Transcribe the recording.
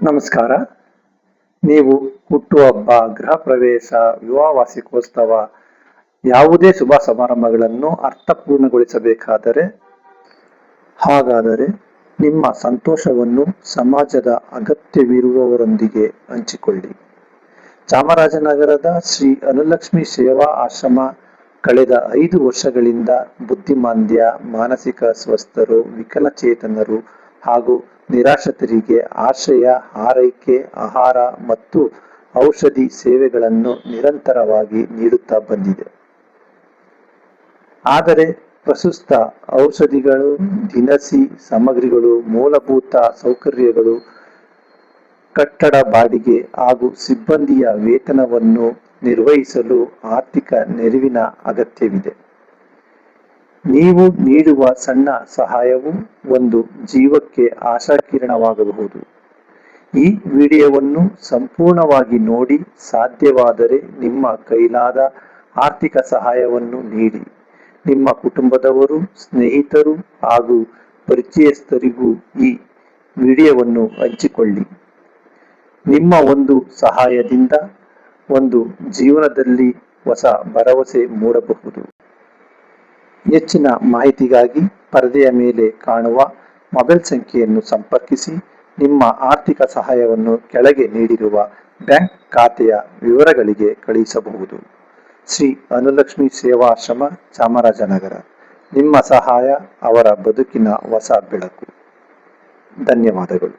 ನಮಸ್ಕಾರ. ನೀವು ಹುಟ್ಟುಹಬ್ಬ, ಗೃಹ ಪ್ರವೇಶ, ವಿವಾಹ ವಾರ್ಷಿಕೋತ್ಸವ ಯಾವುದೇ ಶುಭ ಸಮಾರಂಭಗಳನ್ನು ಅರ್ಥಪೂರ್ಣಗೊಳಿಸಬೇಕಾದರೆ, ಹಾಗಾದರೆ ನಿಮ್ಮ ಸಂತೋಷವನ್ನು ಸಮಾಜದ ಅಗತ್ಯವಿರುವವರೊಂದಿಗೆ ಹಂಚಿಕೊಳ್ಳಿ. ಚಾಮರಾಜನಗರದ ಶ್ರೀ ಅನುಲಕ್ಷ್ಮಿ ಸೇವಾ ಆಶ್ರಮ ಕಳೆದ 5 ವರ್ಷಗಳಿಂದ ಬುದ್ಧಿಮಾಂದ್ಯ, ಮಾನಸಿಕ ಅಸ್ವಸ್ಥರು, ವಿಕಲಚೇತನರು ಹಾಗೂ ನಿರಾಶ್ರಿತರಿಗೆ ಆಶ್ರಯ, ಆರೈಕೆ, ಆಹಾರ ಮತ್ತು ಔಷಧಿ ಸೇವೆಗಳನ್ನು ನಿರಂತರವಾಗಿ ನೀಡುತ್ತಾ ಬಂದಿದೆ. ಆದರೆ ಪ್ರಸ್ತುತ ಔಷಧಿಗಳು, ದಿನಸಿ ಸಾಮಗ್ರಿಗಳು, ಮೂಲಭೂತ ಸೌಕರ್ಯಗಳು, ಕಟ್ಟಡ ಬಾಡಿಗೆ ಹಾಗೂ ಸಿಬ್ಬಂದಿಯ ವೇತನವನ್ನು ನಿರ್ವಹಿಸಲು ಆರ್ಥಿಕ ನೆರವಿನ ಅಗತ್ಯವಿದೆ. ನೀವು ನೀಡುವ ಸಣ್ಣ ಸಹಾಯವು ಒಂದು ಜೀವಕ್ಕೆ ಆಶಾಕಿರಣವಾಗಬಹುದು. ಈ ವಿಡಿಯೋವನ್ನು ಸಂಪೂರ್ಣವಾಗಿ ನೋಡಿ, ಸಾಧ್ಯವಾದರೆ ನಿಮ್ಮ ಕೈಲಾದ ಆರ್ಥಿಕ ಸಹಾಯವನ್ನು ನೀಡಿ. ನಿಮ್ಮ ಕುಟುಂಬದವರು, ಸ್ನೇಹಿತರು ಹಾಗೂ ಪರಿಚಯಸ್ಥರಿಗೂ ಈ ವಿಡಿಯೋವನ್ನು ಹಂಚಿಕೊಳ್ಳಿ. ನಿಮ್ಮ ಒಂದು ಸಹಾಯದಿಂದ ಒಂದು ಜೀವನದಲ್ಲಿ ಹೊಸ ಭರವಸೆ ಮೂಡಬಹುದು. ಹೆಚ್ಚಿನ ಮಾಹಿತಿಗಾಗಿ ಪರದೆಯ ಮೇಲೆ ಕಾಣುವ ಮೊಬೈಲ್ ಸಂಖ್ಯೆಯನ್ನು ಸಂಪರ್ಕಿಸಿ. ನಿಮ್ಮ ಆರ್ಥಿಕ ಸಹಾಯವನ್ನು ಕೆಳಗೆ ನೀಡಿರುವ ಬ್ಯಾಂಕ್ ಖಾತೆಯ ವಿವರಗಳಿಗೆ ಕಳುಹಿಸಬಹುದು. ಶ್ರೀ ಅನುಲಕ್ಷ್ಮಿ ಸೇವಾಶ್ರಮ, ಚಾಮರಾಜನಗರ. ನಿಮ್ಮ ಸಹಾಯ ಅವರ ಬದುಕಿನ ಹೊಸ ಬೆಳಕು. ಧನ್ಯವಾದಗಳು.